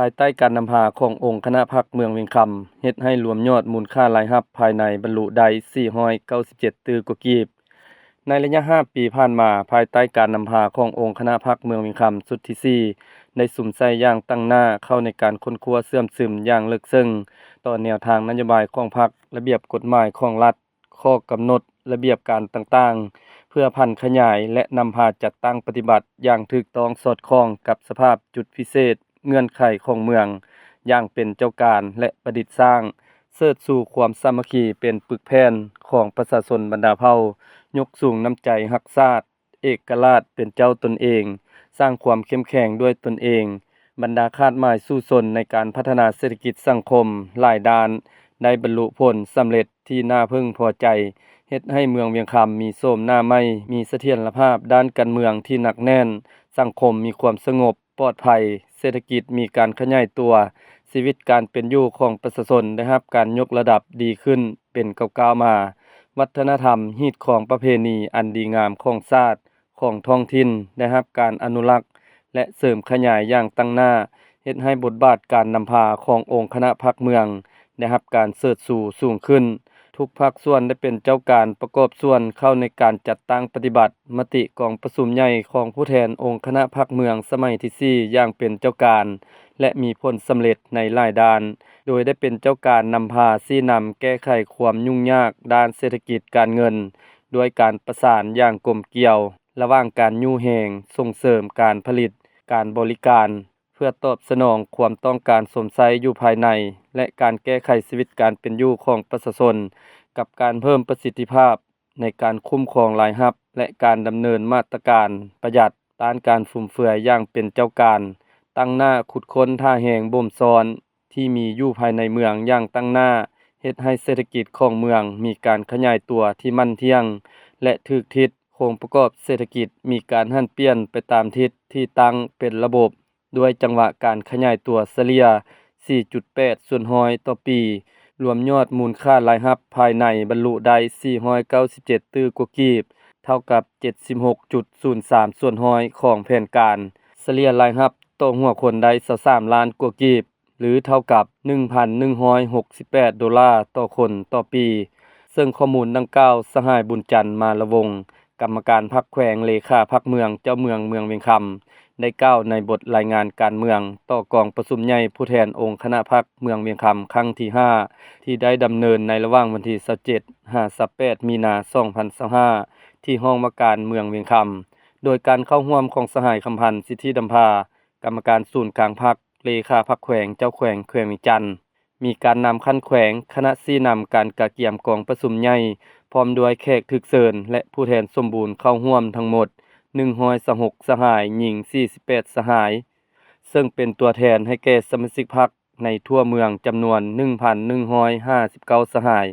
ภายใต้การนำพาขององค์คณะพรรคเมืองเวียงคำเฮ็ดให้รวมยอดมูลค่ารายรับภายในบรรลุได้497ตื้อกว่ากีบในระยะ5ปีผ่านมาภายใต้การนำพาขององค์คณะพรรคเมืองเวียงคำสุดที่4ได้สุ่มใส่อย่างตั้งหน้าเข้าในการค้นคว้าเสื่อมซึมอย่างลึกซึ้งต่อแนวทางนโยบายของพรรคระเบียบกฎหมายของรัฐข้อกำหนดระเบียบการต่างๆเพื่อพันขยายและนำพาจัดตั้งปฏิบัติอย่างถูกต้องสอดคล้องกับสภาพจุดพิเศษเงื่อนไขของเมืองอย่างเป็นเจ้าการและประดิษฐ์สร้างเสิร์ชสู่ความสามัคคีเป็นปึกแผ่นของประชาชนบรรดาเผ่ายกสูงน้ำใจรักชาติเอกราชเป็นเจ้าตนเองสร้างความเข้มแข็งด้วยตนเองบรรดาคาดหมายสู่ชนในการพัฒนาเศรษฐกิจสังคมหลายด้านได้บรรลุผลสำเร็จที่น่าพึงพอใจเฮ็ดให้เมืองเวียงคำมีโสมหน้าใหม่มีเสถียรภาพด้านการเมืองที่หนักแน่นสังคมมีความสงบปลอดภัยเศรษฐกิจมีการขยายตัวชีวิตการเป็นอยู่ของประชาชนได้รับการยกระดับดีขึ้นเป็นก้าวๆมาวัฒนธรรมฮีตของประเพณีอันดีงามของชาติของท้องถิ่นได้รับการอนุรักษ์และเสริมขยายอย่างตั้งหน้าเฮ็ดให้บทบาทการนำพาขององค์คณะพรรคเมืองได้รับการเสิร์ชสู่สูงขึ้นทุกภาคส่วนได้เป็นเจ้าการประกอบส่วนเข้าในการจัดตั้งปฏิบัติมติกองประชุมใหญ่ของผู้แทนองค์คณะพรรคเมืองสมัยที่4อย่างเป็นเจ้าการและมีผลสำเร็จในหลายด้านโดยได้เป็นเจ้าการนำพาชี้นำแก้ไขความยุ่งยากด้านเศรษฐกิจการเงินด้วยการประสานอย่างกลมเกลี่ยวระหว่างการยู่แหงส่งเสริมการผลิตการบริการเพื่อตอบสนองความต้องการสมไส้อยู่ภายในและการแก้ไขชีวิตการเป็นอยู่ของประชาชนกับการเพิ่มประสิทธิภาพในการคุ้มครองรายรับและการดำเนินมาตรการประหยัดต้านการฟุ่มเฟือยอย่างเป็นเจ้าการตั้งหน้าขุดค้นท่าแหงบ่มซ้อนที่มีอยู่ภายในเมืองอย่างตั้งหน้าเฮ็ดให้เศรษฐกิจของเมืองมีการขยายตัวที่มั่นเที่ยงและถูกทิศโครงประกอบเศรษฐกิจมีการหันเปลี่ยนไปตามทิศที่ตั้งเป็นระบบด้วยจังหวะการขยายตัวเฉลี่ย 4.8 ส่วนร้อยต่อปีรวมยอดมูลค่ารายรับภายในบรรลุได้497ตื้อกว่ากีบเท่ากับ 76.03 ส่วนร้อยของแผนการเฉลี่ยรายรับต่อหัวคนได้23ล้านกว่ากีบหรือเท่ากับ 1,168 ดอลลาร์ต่อคนต่อปีซึ่งข้อมูลดังกล่าวสหายบุญจันทร์มาละวงกรรมการพรรคแขวงเลขาพรรคเมืองเจ้าเมืองเวียงคำได้กล่าวในบทรายงานการเมืองต่อกองประชุมใหญ่ผู้แทนองค์คณะพรรคเมืองเวียงคำครั้งที่5ที่ได้ดำเนินในระหว่างวันที่27-28 มีนาคม 2025ที่ห้องว่าการเมืองเวียงคำโดยการเข้าร่วมของสหายคำพันธ์สิทธิดำพากรรมการศูนย์กลางพรรคเลขาพรรคแขวงเจ้าแขวงเวียงจันทน์มีการนำขั้นแขวงคณะชี้นำการกะเกียมกองประชุมใหญ่พร้อมด้วยแขกถึกเชิญและผู้แทนสมบูรณ์เข้าร่วมทั้งหมด126สหายหญิง48สหายซึ่งเป็นตัวแทนให้แก่สมาชิกพรรคในทั่วเมืองจำนวน 1,159 สหาย